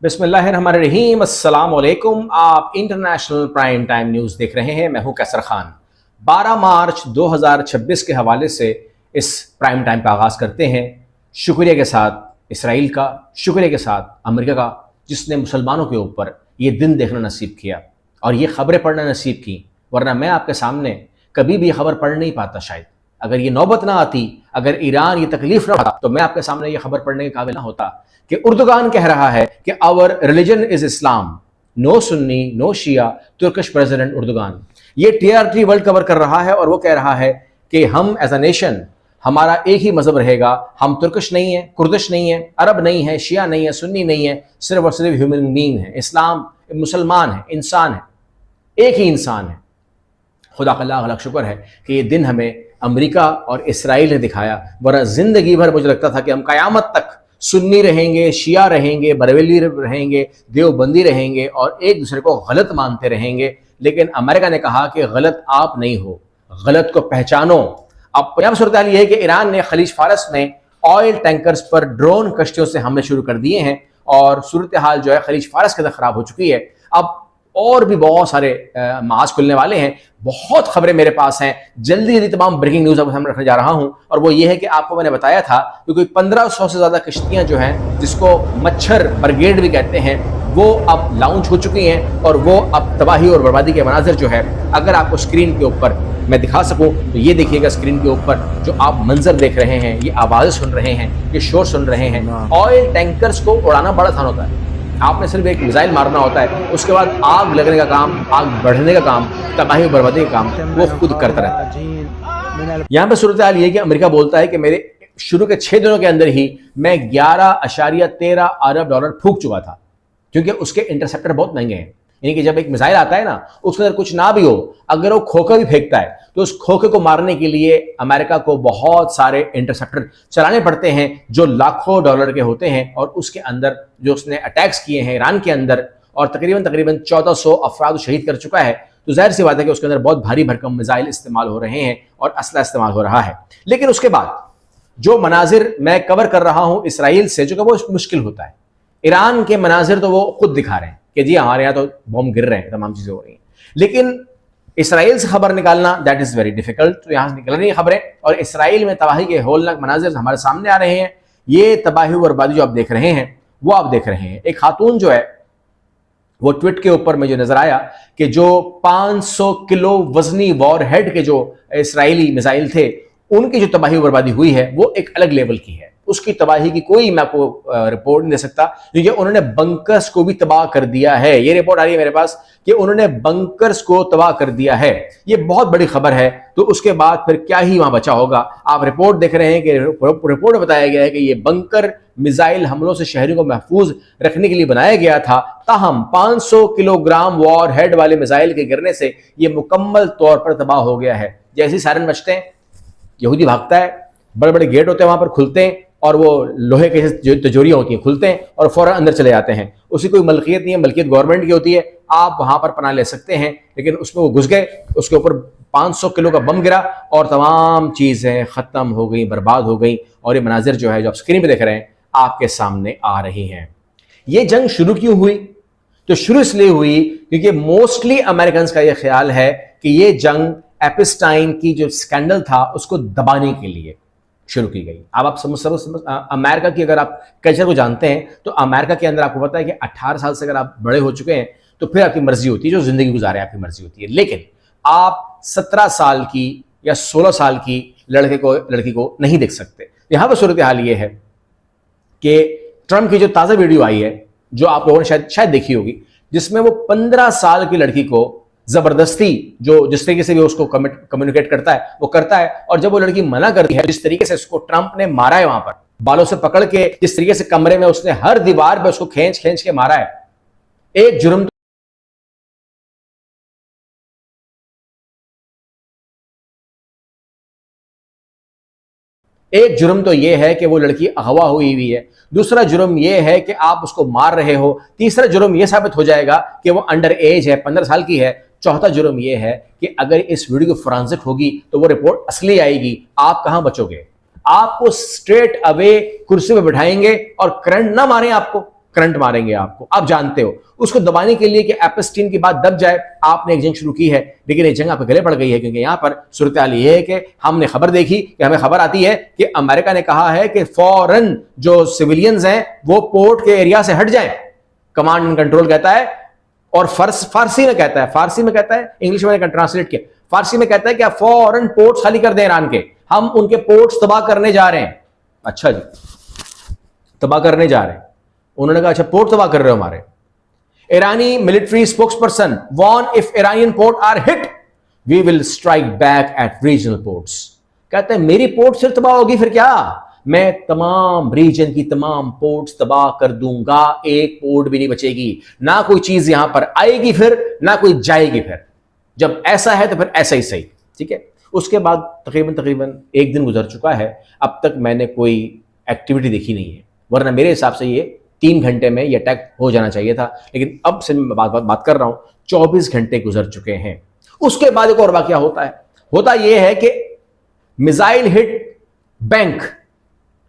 बिस्मिल्लाहिर्रहमानिर्रहीम। अस्सलाम वालेकुम। आप इंटरनेशनल प्राइम टाइम न्यूज़ देख रहे हैं। मैं हूं कैसर खान। 12 मार्च 2026 के हवाले से इस प्राइम टाइम का आगाज़ करते हैं शुक्रिया के साथ इसराइल का, शुक्रिया के साथ अमेरिका का, जिसने मुसलमानों के ऊपर ये दिन देखना नसीब किया और ये ख़बरें पढ़ना नसीब की। वरना मैं आपके सामने कभी भी ये खबर पढ़ नहीं पाता। शायद अगर ये नौबत ना आती, अगर ईरान ये तकलीफ ना होता, तो मैं आपके सामने ये खबर पढ़ने के काबिल ना होता कि उर्दुगान कह रहा है कि our religion is Islam, no Sunni no Shia. Turkish president Erdogan ये TRT वर्ल्ड कवर कर रहा है और वो कह रहा है कि हम एज अ नेशन, हमारा एक ही मजहब रहेगा। हम तुर्किश नहीं है, कुर्दिश नहीं है, अरब नहीं है, शिया नहीं है, सुन्नी नहीं है, सिर्फ और सिर्फ ह्यूमन बीइंग है। इस्लाम मुसलमान है, इंसान है, एक ही इंसान है। खुदा का लाख लाख शुक्र है कि ये दिन हमें अमेरिका और इसराइल ने दिखाया। वरना जिंदगी भर मुझे लगता था कि हम कयामत तक सुन्नी रहेंगे, शिया रहेंगे, बरेलवी रहेंगे, देवबंदी रहेंगे और एक दूसरे को गलत मानते रहेंगे। लेकिन अमेरिका ने कहा कि गलत आप नहीं हो, गलत को पहचानो। अब यहाँ सूरत हाल ये है कि ईरान ने खलीज फारस में ऑयल टैंकर्स पर ड्रोन कश्तियों से हमले शुरू कर दिए हैं और सूरत हाल जो है खलीज फारस के अंदर खराब हो चुकी है। अब और भी बहुत सारे माज खुलने वाले हैं। बहुत खबरें मेरे पास हैं, जल्दी जल्दी तमाम ब्रेकिंग न्यूज़ अब हम रखने जा रहा हूं। और वो ये है कि आपको मैंने बताया था कि कोई 1500 से ज़्यादा कश्तियां जो हैं, जिसको मच्छर ब्रिगेड भी कहते हैं, वो अब लॉन्च हो चुकी हैं और वो अब तबाही और बर्बादी के मनाजिर जो है, अगर आपको स्क्रीन के ऊपर मैं दिखा सकूं तो ये देखिएगा। स्क्रीन के ऊपर जो आप मंजर देख रहे हैं, ये आवाज़ें सुन रहे हैं, ये शोर सुन रहे हैं। ऑयल टैंकर्स को उड़ाना बड़ा आसान होता है। आपने सिर्फ एक मिसाइल मारना होता है, उसके बाद आग लगने का काम, आग बढ़ने का काम, तबाही और बर्बादी का काम वो खुद करता रहता है। यहाँ पे सूरत हाल ये कि अमेरिका बोलता है कि मेरे शुरू के 6 दिनों के अंदर ही मैं 11.13 अरब डॉलर फूंक चुका था, क्योंकि उसके इंटरसेप्टर बहुत महंगे हैं। यानी कि जब एक मिसाइल आता है ना, उसके अंदर कुछ ना भी हो, अगर वो खोखा भी फेंकता है तो उस खोखे को मारने के लिए अमेरिका को बहुत सारे इंटरसेप्टर चलाने पड़ते हैं जो लाखों डॉलर के होते हैं। और उसके अंदर जो उसने अटैक्स किए हैं ईरान के अंदर, और तकरीबन 1400 अफराद शहीद कर चुका है, तो जाहिर सी बात है कि उसके अंदर बहुत भारी भरकम मिसाइल इस्तेमाल हो रहे हैं और असला इस्तेमाल हो रहा है। लेकिन उसके बाद जो मनाजिर मैं कवर कर रहा हूं इसराइल से, जो कि वो मुश्किल होता है। ईरान के मनाजिर तो वो खुद दिखा रहे हैं कि जी हमारे यहाँ तो बॉम्ब गिर रहे हैं, तमाम चीज़ें हो रही हैं, लेकिन इसराइल से खबर निकालना दैट इज़ वेरी डिफिकल्ट। तो यहाँ से निकल रही हैं खबरें और इसराइल में तबाही के होलनाक मनाजिर हमारे सामने आ रहे हैं। ये तबाही बर्बादी जो आप देख रहे हैं वो आप देख रहे हैं। एक खातून जो है वो ट्वीट के ऊपर मुझे नजर आया कि जो 500 किलो वजनी वॉर हेड के जो इसराइली मिसाइल थे, उनकी जो तबाही बर्बादी हुई है वो एक अलग लेवल की है। उसकी तबाही की कोई मैं आपको रिपोर्ट नहीं दे सकता, क्योंकि उन्होंने बंकर्स को भी तबाह कर दिया है। ये रिपोर्ट आ रही है मेरे पास कि उन्होंने बंकर्स को तबाह कर दिया है। ये बहुत बड़ी खबर है। तो उसके बाद फिर क्या ही वहां बचा होगा। आप रिपोर्ट देख रहे हैं कि रिपोर्ट में बताया गया है कि ये बंकर मिसाइल हमलों से शहरों को महफूज रखने के लिए बनाया गया था। ताहम 500 किलोग्राम वॉर हेड वाले मिसाइल के गिरने से ये मुकम्मल तौर पर तबाह हो गया है। जैसे सायरन बजते हैं, यहूदी भागता है, बड़े बड़े गेट होते हैं वहां पर, खुलते हैं और वो लोहे के जो तिजोरियां होती हैं खुलते हैं और फौरन अंदर चले जाते हैं। उसकी कोई मलकियत नहीं है, मलकियत गवर्नमेंट की होती है। आप वहां पर पनाह ले सकते हैं, लेकिन उसमें वो घुस गए, उसके ऊपर 500 किलो का बम गिरा और तमाम चीजें खत्म हो गई, बर्बाद हो गई। और ये मनाजिर जो है, जो आप स्क्रीन पे देख रहे हैं, आपके सामने आ रही हैं। ये जंग शुरू क्यों हुई? तो शुरू इसलिए हुई क्योंकि मोस्टली अमेरिकन का यह ख्याल है कि ये जंग एपिस्टाइन की जो स्कैंडल था उसको दबाने के लिए शुरू की गई। अब आप समझ अमेरिका की अगर आप कल्चर को जानते हैं तो अमेरिका के अंदर आपको पता है कि 18 साल से अगर आप बड़े हो चुके हैं तो फिर आपकी मर्जी होती है, जो जिंदगी गुजारे आपकी मर्जी होती है। लेकिन आप 17 साल की या 16 साल की लड़की को नहीं देख सकते। यहां पर सूरत हाल ये है कि ट्रंप की जो ताज़ा वीडियो आई है, जो आप लोगों ने शायद देखी होगी, जिसमें वो 15 साल की लड़की को जबरदस्ती, जो जिस तरीके से भी उसको कम्युनिकेट करता है वो करता है। और जब वो लड़की मना करती है, जिस तरीके से उसको ट्रंप ने मारा है, वहां पर बालों से पकड़ के, जिस तरीके से कमरे में उसने हर दीवार पे उसको खींच खींच के मारा है, एक जुर्म तो यह है कि वो लड़की अगवा हुई है। दूसरा जुर्म यह है कि आप उसको मार रहे हो। तीसरा जुर्म यह साबित हो जाएगा कि वो अंडर एज है, 15 साल की है। चौथा जुर्म यह है कि अगर इस वीडियो की फोरेंसिक होगी तो वो रिपोर्ट असली आएगी। आप कहां बचोगे? आपको स्ट्रेट अवे कुर्सी पे बिठाएंगे और करंट ना मारें आपको, करंट मारेंगे आपको, आप जानते हो। उसको दबाने के लिए कि एपिस्टीन की बात दब जाए, आपने एक जंग शुरू की है, लेकिन ये जंग आपके गले पड़ गई है, क्योंकि यहां पर सूरत हाल ये है कि हमने खबर देखी कि हमें खबर आती है कि अमेरिका ने कहा है कि फौरन जो सिविलियंस हैं वो पोर्ट के एरिया से हट जाएं। कमांड एंड कंट्रोल कहता है, और फारसी में कहता है, इंग्लिश में ट्रांसलेट किया, फारसी में कहता है कि आप फौरन पोर्ट्स खाली कर दें ईरान के, हम उनके पोर्ट्स तबाह करने जा रहे हैं। अच्छा जी, तबाह करने जा रहे हैं। उन्होंने कहा अच्छा पोर्ट तबाह कर रहे हो हमारे। ईरानी military spokesperson warn if Iranian port are hit we will strike back at regional ports. कहते हैं मेरी पोर्ट सिर्फ तबाह होगी फिर क्या, मैं तमाम रीजन की तमाम पोर्ट्स तबाह कर दूंगा, एक पोर्ट भी नहीं बचेगी, ना कोई चीज यहां पर आएगी फिर, ना कोई जाएगी फिर। जब ऐसा है तो फिर ऐसा ही सही, ठीक है। उसके बाद तकरीबन एक दिन गुजर चुका है, अब तक मैंने कोई एक्टिविटी देखी नहीं है, वरना मेरे हिसाब से ये 3 घंटे में ये अटैक हो जाना चाहिए था, लेकिन अब से मैं बात कर रहा हूं 24 घंटे गुजर चुके हैं। उसके बाद एक और वाकया होता यह है कि missile hit bank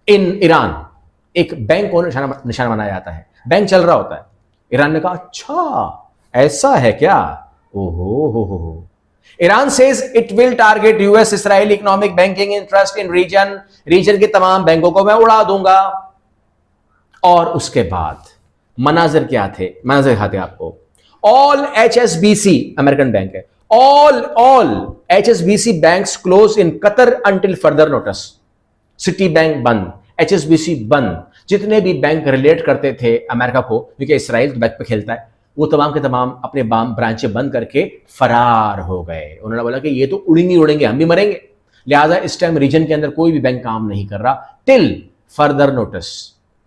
in Iran. एक बैंक को निशाना बनाया जाता है, बैंक चल रहा होता है। ईरान ने कहा अच्छा ऐसा है क्या, ओहो हो। Iran says it will target US Israel economic banking interest in region के तमाम बैंकों को मैं उड़ा दूंगा। और उसके बाद मनाजिर क्या थे, मनाजिर दिखाते आपको। ऑल एचएसबीसी अमेरिकन बैंक है, all HSBC banks close in Qatar until further notice. City bank बंद, एचएसबीसी बंद, जितने भी बैंक रिलेट करते थे अमेरिका को, क्योंकि इसराइल बैंक पे खेलता है, वो तमाम के तमाम अपने ब्रांचें बंद करके फरार हो गए। उन्होंने बोला कि ये तो उड़ेंगे, हम भी मरेंगे। लिहाजा इस टाइम रीजन के अंदर कोई भी बैंक काम नहीं कर रहा till further notice.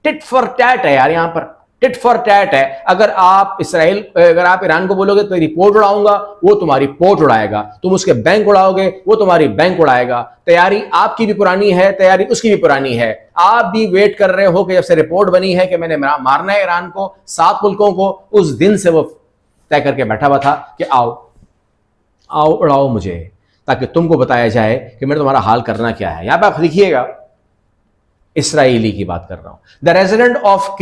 Tit for tat है यार, यहां पर टिट फॉर टैट है। अगर आप ईरान को बोलोगे तो रिपोर्ट उड़ाऊंगा, वो तुम्हारी पोर्ट उड़ाएगा, तुम उसके बैंक उड़ाओगे, वो तुम्हारी बैंक उड़ाएगा। तैयारी आपकी भी पुरानी है, तैयारी उसकी भी पुरानी है। आप भी वेट कर रहे हो कि जब से रिपोर्ट बनी है कि मैंने मारना है ईरान को, 7 मुल्कों को, उस दिन से वो तय करके बैठा हुआ था कि आओ उड़ाओ मुझे, ताकि तुमको बताया जाए कि मैंने तुम्हारा हाल करना क्या है। यहां पर आप लिखिएगा, इसराइली की बात कर रहा हूं। द रेजिडेंट ऑफ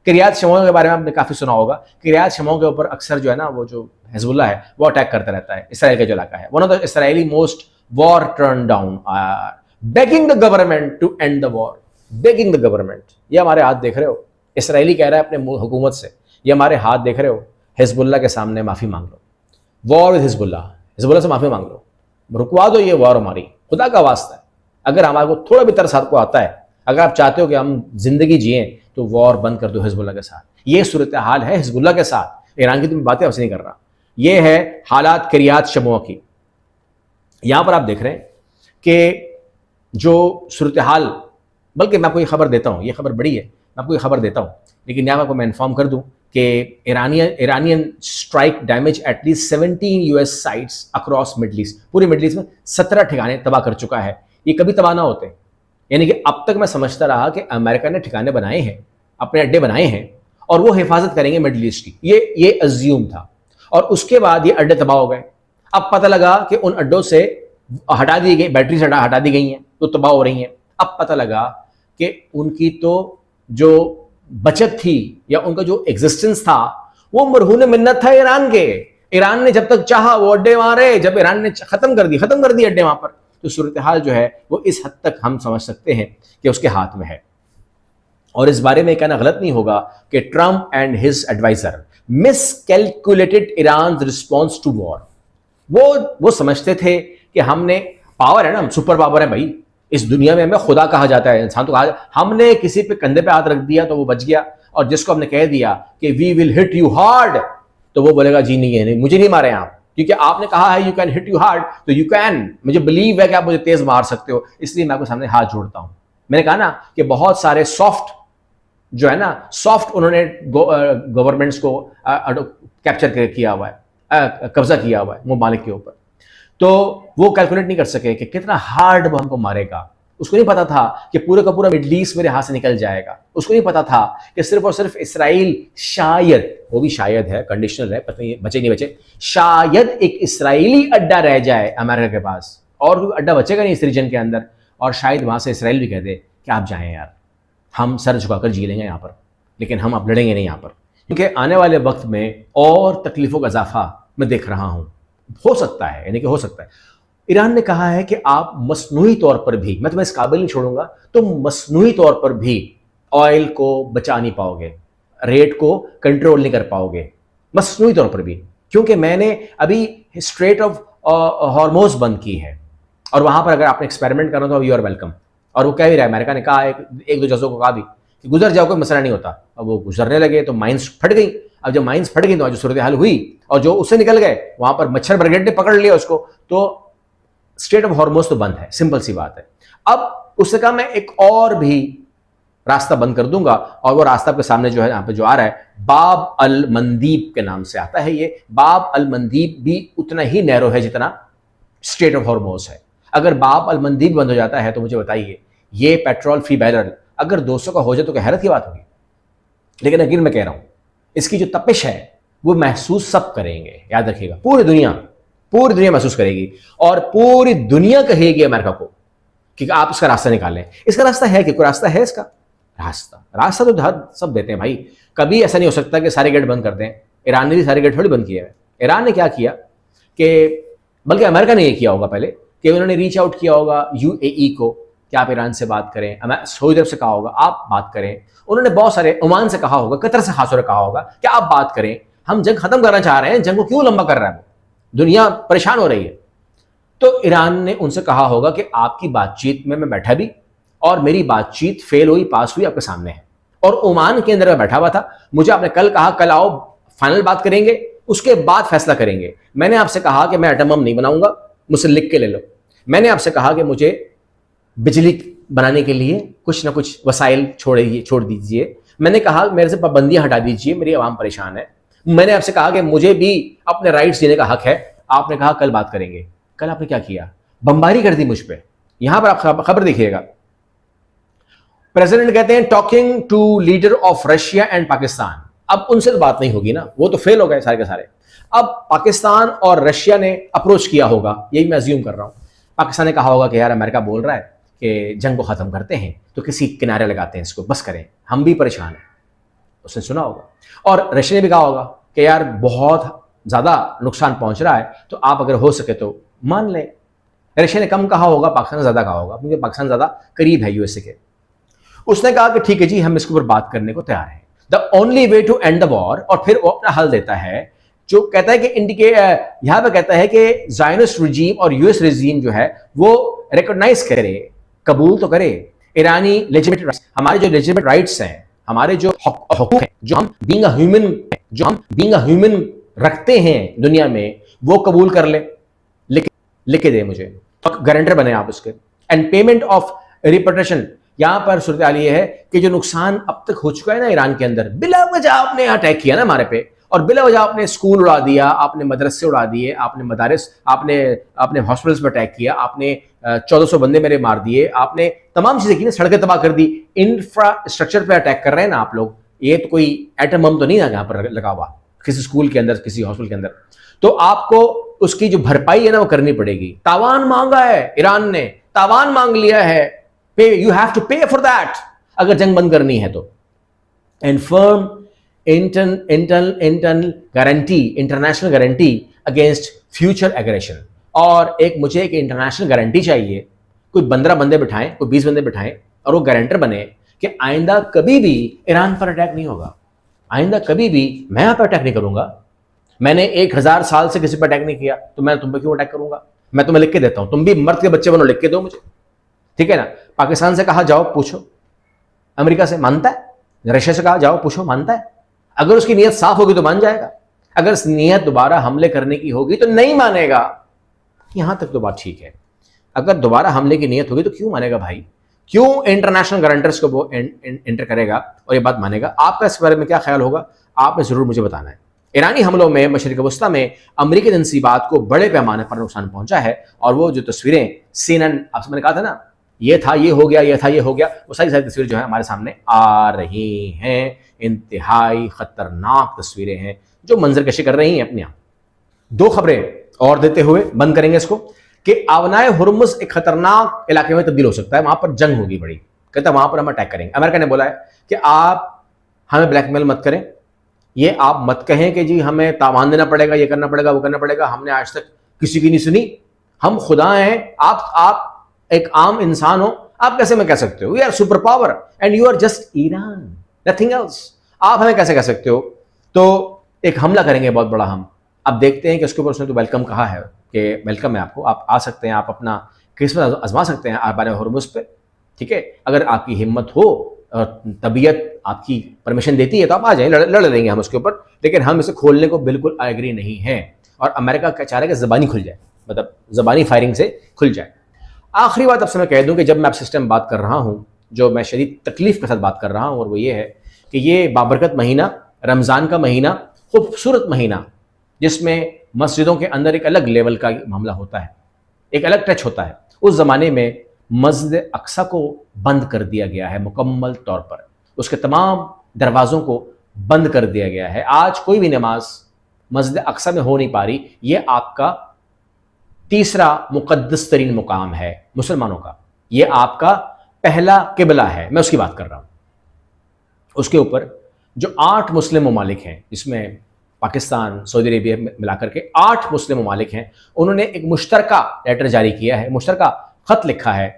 किरियात शमोन के बारे में आपने काफी सुना होगा। किरियात शमोन के ऊपर अक्सर जो है ना, वो जो हिजबुल्ला है वो अटैक करता रहता है, इसराइल का जो इलाका है। One of the Israeli most war turn down, begging the government to end the war, begging the government. ये हमारे हाथ देख रहे हो, इसराइली कह रहा है अपने हुकूमत से, ये हमारे हाथ देख रहे हो, हिजबुल्ला के सामने माफी मांग लो, वॉर विद हिजबुल्ला से माफी मांग लो, रुकवा दो ये वॉर हमारी, खुदा का वास्ता है। अगर हमारे को थोड़ा भी तरस आपको आता है, अगर आप चाहते हो कि हम जिंदगी जिए, तो वॉर बंद कर दो हिजबुल्ला के साथ। ये सूरत हाल है हिजबुल्ला के साथ। ईरान की तो बातें आपसे नहीं कर रहा, ये है हालात किरियात शमोआ की। यहां पर आप देख रहे हैं कि जो सूरत हाल, बल्कि मैं आपको ये खबर देता हूं, ये खबर बड़ी है, मैं आपको ये खबर देता हूं, लेकिन यहां आपको मैं इन्फॉर्म कर दूं कि Iranian strike damage at least 17 US sites across middle east. पूरे मिडल ईस्ट में 17 ठिकाने तबाह कर चुका है। ये कभी तबाह ना होते, यानी कि अब तक मैं समझता रहा कि अमेरिका ने ठिकाने बनाए हैं, अपने अड्डे बनाए हैं, और वो हिफाजत करेंगे मिडल ईस्ट की, ये अज्यूम था। और उसके बाद ये अड्डे तबाह हो गए। अब पता लगा कि उन अड्डों से हटा दी गई, बैटरी हटा दी गई हैं, तो तबाह हो रही हैं। अब पता लगा कि उनकी तो जो बचत थी या उनका जो एग्जिस्टेंस था वो मरहून मिन्नत था ईरान के। ईरान ने जब तक चाहा वो अड्डे मारे, जब ईरान ने खत्म कर दी अड्डे वहां पर, तो सूरत हाल जो है वो इस हद तक हम समझ सकते हैं कि उसके हाथ में है। और इस बारे में कहना गलत नहीं होगा कि Trump and his adviser miscalculated Iran response to war. वो समझते थे कि हमने पावर है ना, हम सुपर पावर है भाई, इस दुनिया में हमें खुदा कहा जाता है, इंसान तो कहा जाता है। हमने किसी पे कंधे पे हाथ रख दिया तो वो बच गया, और जिसको हमने कह दिया कि we will hit you hard, तो वो बोलेगा जी नहीं, मुझे नहीं मारे आप, क्योंकि आपने कहा है you can hit you hard, तो यू कैन, मुझे बिलीव है कि आप मुझे तेज मार सकते हो, इसलिए मैं आपके सामने हाथ जोड़ता हूं। मैंने कहा ना कि बहुत सारे सॉफ्ट जो है ना, सॉफ्ट उन्होंने गवर्नमेंट्स को कैप्चर किया हुआ है, कब्जा किया हुआ है मुमालिक के ऊपर, तो वो कैलकुलेट नहीं कर सके कि कितना हार्ड वो हमको मारेगा। उसको नहीं पता था कि पूरे का पूरा मिडल ईस्ट मेरे हाथ से निकल जाएगा। उसको नहीं पता था कि सिर्फ और सिर्फ इसराइल शायद, वो भी शायद है, कंडीशनल है, पता नहीं बचे नहीं बचे, शायद एक इसराइली अड्डा रह जाए अमेरिका के पास, और कोई अड्डा बचेगा नहीं इस रीजन के अंदर, और शायद वहां से इसराइल भी कह दे कि आप जाएं यार, हम सर झुकाकर जी लेंगे यहाँ पर, लेकिन हम अब लड़ेंगे नहीं यहाँ पर, क्योंकि आने वाले वक्त में और तकलीफों का इजाफा मैं देख रहा हूँ। हो सकता है, यानी कि हो सकता है। ईरान ने कहा है कि आप मसनूई तौर पर भी, मैं तुम्हें इस काबिल नहीं छोड़ूंगा, तुम मसनूई तौर पर भी ऑयल को बचा नहीं पाओगे, रेट को कंट्रोल नहीं कर पाओगे, मसनूई तौर पर भी, क्योंकि मैंने अभी स्ट्रेट ऑफ हॉर्मोज बंद की है, और वहां पर अगर आपने एक्सपेरिमेंट करना तो यू आर वेलकम। और वो कह भी रहा है, अमेरिका ने कहा, एक दो जजों को कहा भी कि गुजर जाओ, कोई मसला नहीं होता। अब वो गुजरने लगे तो माइंस फट गई। अब जब माइंस फट गई तो जो सूरत हाल हुई, और जो उससे निकल गए वहां पर मच्छर ब्रिगेड ने पकड़ लिया उसको, तो स्टेट ऑफ हॉर्मोज तो बंद है, सिंपल सी बात है। अब उससे कहा मैं एक और भी रास्ता बंद कर दूंगा, और वो रास्ता आपके सामने जो है यहाँ पे जो आ रहा है, बाब अल मंदीब के नाम से आता है। ये बाब अल मंदीब भी उतना ही नैरो है जितना स्टेट ऑफ हॉर्मोज है। अगर बाब अल मंदीब बंद हो जाता है तो मुझे बताइए, ये पेट्रोल फ्री बैरल अगर 200 का हो जाए तो क्या हैरत की बात होगी। लेकिन अगर मैं कह रहा हूं, इसकी जो तपिश है वो महसूस सब करेंगे, याद रखिएगा, पूरी दुनिया महसूस करेगी, और पूरी दुनिया कहेगी अमेरिका को कि आप इसका रास्ता निकालें। इसका रास्ता है कि कोई रास्ता है इसका? रास्ता तो हर सब देते हैं भाई। कभी ऐसा नहीं हो सकता कि सारे गेट बंद कर दें। ईरान ने भी सारे गेट थोड़ी बंद किए हैं। ईरान ने क्या किया कि, बल्कि अमेरिका ने ये किया होगा पहले, कि उन्होंने रीच आउट किया होगा यूएई को कि आप ईरान से बात करें, सऊदी अरब से कहा होगा आप बात करें, उन्होंने बहुत सारे, ओमान से कहा होगा, कतर से खासतौर कहा होगा कि आप बात करें, हम जंग खत्म करना चाह रहे हैं, जंग को क्यों लंबा कर रहा है, दुनिया परेशान हो रही है। तो ईरान ने उनसे कहा होगा कि आपकी बातचीत में मैं बैठा भी, और मेरी बातचीत फेल हुई पास हुई आपके सामने है, और ओमान के अंदर मैं बैठा हुआ था, मुझे आपने कल कहा कल आओ फाइनल बात करेंगे, उसके बाद फैसला करेंगे। मैंने आपसे कहा कि मैं एटम बम नहीं बनाऊंगा, मुझसे लिख के ले लो। मैंने आपसे कहा कि मुझे बिजली बनाने के लिए कुछ ना कुछ वसाइल छोड़ दीजिए। मैंने कहा मेरे से पाबंदियां हटा दीजिए, मेरी आवाम परेशान है। मैंने आपसे कहा कि मुझे भी अपने राइट्स जीने का हक है। आपने कहा कल बात करेंगे। कल आपने क्या किया? बमबारी कर दी मुझ पे। यहां पर आप खबर देखिएगा, प्रेसिडेंट कहते हैं talking to leader of Russia and Pakistan. अब उनसे तो बात नहीं होगी ना, वो तो फेल हो गए सारे के सारे। अब पाकिस्तान और रशिया ने अप्रोच किया होगा, यही मैं अज्यूम कर रहा हूं। पाकिस्तान ने कहा होगा कि यार अमेरिका बोल रहा है कि जंग को खत्म करते हैं, तो किसी किनारे लगाते हैं इसको, बस करें, हम भी परेशान हैं। उसने सुना होगा। और रशिया ने भी कहा होगा कि यार बहुत ज्यादा नुकसान पहुंच रहा है, तो आप अगर हो सके तो मान लें। रशिया ने कम कहा होगा, पाकिस्तान ने ज्यादा कहा होगा, क्योंकि पाकिस्तान ज्यादा करीब है यूएसए के। उसने कहा कि ठीक है जी, हम इसके ऊपर बात करने को तैयार हैं, the only way to end the war. और फिर वो अपना हल देता है, जो कहता है कि यहां पर कहता है कि ज़ायनिस्ट रिजीम और यूएस रिजीम जो है वो रिकॉग्नाइज करे, कबूल तो करे ईरानी लेजिटिमेट राइट्स, हमारे जो लेजिटिमेट राइट्स हैं, हमारे जो हकूक हैं, जो हम बीइंग अ ह्यूमन रखते हैं दुनिया में, वो कबूल कर ले, लिख के दे मुझे, गारंटर बने आप उसके। And payment of reparation. यहां पर सूरत हाल ये है कि जो नुकसान अब तक हो चुका है ना ईरान के अंदर, बिला वजह आपने अटैक किया ना हमारे पे, और बिला वजह आपने स्कूल उड़ा दिया, आपने मदरसे उड़ा दिए, आपने मदारिस, आपने हॉस्पिटल्स पर अटैक किया, आपने 1400 बंदे मेरे मार दिए, आपने तमाम चीजें की ना, सड़कें तबाह कर दी, इंफ्रास्ट्रक्चर पे अटैक कर रहे हैं ना आप लोग। ये तो कोई एटम बम तो नहीं है यहाँ पर लगा हुआ किसी स्कूल के अंदर, किसी हॉस्पिटल के अंदर। तो आपको उसकी जो भरपाई है ना वो करनी पड़ेगी। तावान मांगा है ईरान ने, तावान मांग लिया है, पे, यू हैव टू पे फॉर दैट, अगर जंग बंद करनी है तो। And firm international guarantee against future aggression. और मुझे एक इंटरनेशनल गारंटी चाहिए, कोई 15 बंदे बिठाएं, कोई 20 बंदे बिठाएं, और वो गारंटर बने कि आइंदा कभी भी ईरान पर अटैक नहीं होगा, आइंदा कभी भी मैं यहाँ पर अटैक नहीं करूंगा। मैंने 1000 साल से किसी पर अटैक नहीं किया, तो मैं तुम पर क्यों अटैक करूंगा? मैं तुम्हें लिख के देता हूं, तुम भी मर्द के बच्चे बनो, लिख के दो मुझे, ठीक है ना। पाकिस्तान से कहा जाओ पूछो, अमेरिका से मानता है, रशिया से कहा जाओ पूछो, मानता है। अगर उसकी नीयत साफ होगी तो मान जाएगा, अगर नीयत दोबारा हमले करने की होगी तो नहीं मानेगा। यहां तक तो बात ठीक है। अगर दोबारा हमले की नीयत होगी तो क्यों मानेगा भाई? क्यों इंटरनेशनल गारंटर्स को वो एंटर करेगा और ये बात मानेगा? आपका इस बारे में क्या ख्याल होगा, आपने जरूर मुझे बताना है। ईरानी हमलों में मशरिक वस्ता में अमरीकी तंसीबात को बड़े पैमाने पर नुकसान पहुंचा है, और वो जो तस्वीरें CNN, आपसे मैंने कहा था ना, ये था, ये हो गया, ये था, ये हो गया, वो सारी तस्वीरें जो है हमारे सामने आ रही हैं। इंतहाई खतरनाक तस्वीरें हैं जो मंजर कशी कर रही हैं अपने आप। 2 खबरें और देते हुए बंद करेंगे इसको, कि आवनाए हुर्मुज एक खतरनाक इलाके में तब्दील हो सकता है, वहां पर जंग होगी बड़ी। कहता है वहां पर हम अटैक करेंगे। अमेरिका ने बोला है कि आप हमें ब्लैकमेल मत करें, ये आप मत कहें कि जी हमें तावान देना पड़ेगा, ये करना पड़ेगा, वो करना पड़ेगा, हमने आज तक किसी की नहीं सुनी, हम खुदा हैं, आप एक आम इंसान हो, आप कैसे मैं कह सकते हो we are super power and you are just Iran, nothing else, आप हमें कैसे कह सकते हो? तो एक हमला करेंगे बहुत बड़ा हम। अब देखते हैं कि उसके ऊपर उसने तो वेलकम कहा है कि वेलकम है आपको, आप आ सकते हैं, आप अपना किस्मत आजमा सकते हैं आबार हुर्मुज पे, ठीक है? अगर आपकी हिम्मत हो और तबीयत आपकी परमिशन देती है तो आप आ जाएं, लड़ लेंगे हम उसके ऊपर, लेकिन हम इसे खोलने को बिल्कुल एग्री नहीं है। और अमेरिका का चाह रहा है कि ज़बानी खुल जाए, मतलब ज़बानी फायरिंग से खुल जाए। आखिरी बात आपसे मैं कह दूं कि जब मैं आपसे सिस्टम बात कर रहा हूं, जो मैं शदीद तकलीफ के साथ बात कर रहा हूं, और वो ये है कि ये बाबरकत महीना, रमज़ान का महीना, खूबसूरत महीना, जिसमें मस्जिदों के अंदर एक अलग लेवल का मामला होता है, एक अलग टच होता है। उस ज़माने में मस्जिद अक्सा को बंद कर दिया गया है मुकम्मल तौर पर, उसके तमाम दरवाज़ों को बंद कर दिया गया है। आज कोई भी नमाज मस्जिद अक्सा में हो नहीं पा रही। ये आपका तीसरा मुक़द्दस तरीन मुकाम है मुसलमानों का, ये आपका पहला किबला है, मैं उसकी बात कर रहा हूँ। उसके ऊपर जो 8 मुस्लिम ममालिक हैं, जिसमें पाकिस्तान, सऊदी अरेबिया मिलाकर के 8 मुस्लिम ममालिक हैं, उन्होंने एक मुश्तरका लेटर जारी किया है, मुश्तरका ख़त लिखा है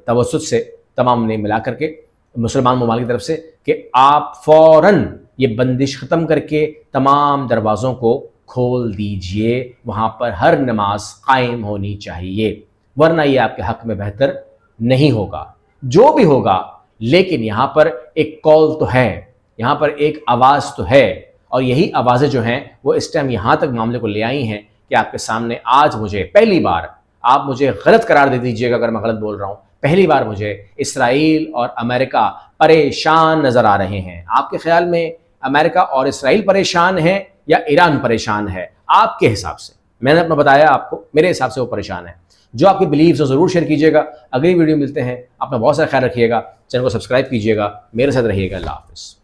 तवस्सुत से तमाम ने मिला करके मुसलमान ममालिक की तरफ से कि आप फ़ौरन ये बंदिश ख़त्म करके तमाम दरवाज़ों को खोल दीजिए, वहाँ पर हर नमाज कायम होनी चाहिए, वरना ये आपके हक़ में बेहतर नहीं होगा। जो भी होगा, लेकिन यहाँ पर एक कॉल तो है, यहाँ पर एक आवाज़ तो है, और यही आवाज़ें जो हैं वो इस टाइम यहाँ तक मामले को ले आई हैं कि आपके सामने आज मुझे पहली बार, आप मुझे गलत करार दे दीजिएगा अगर मैं गलत बोल रहा हूँ, पहली बार मुझे इसराइल और अमेरिका परेशान नज़र आ रहे हैं। आपके ख्याल में अमेरिका और इसराइल परेशान है या ईरान परेशान है? आपके हिसाब से, मैंने अपना बताया आपको, मेरे हिसाब से वो परेशान है। जो आपके बिलीव्स हो ज़रूर शेयर कीजिएगा। अगली वीडियो मिलते हैं, अपना बहुत सारा ख्याल रखिएगा, चैनल को सब्सक्राइब कीजिएगा, मेरे साथ रहिएगा। अल्लाह हाफ़िज़।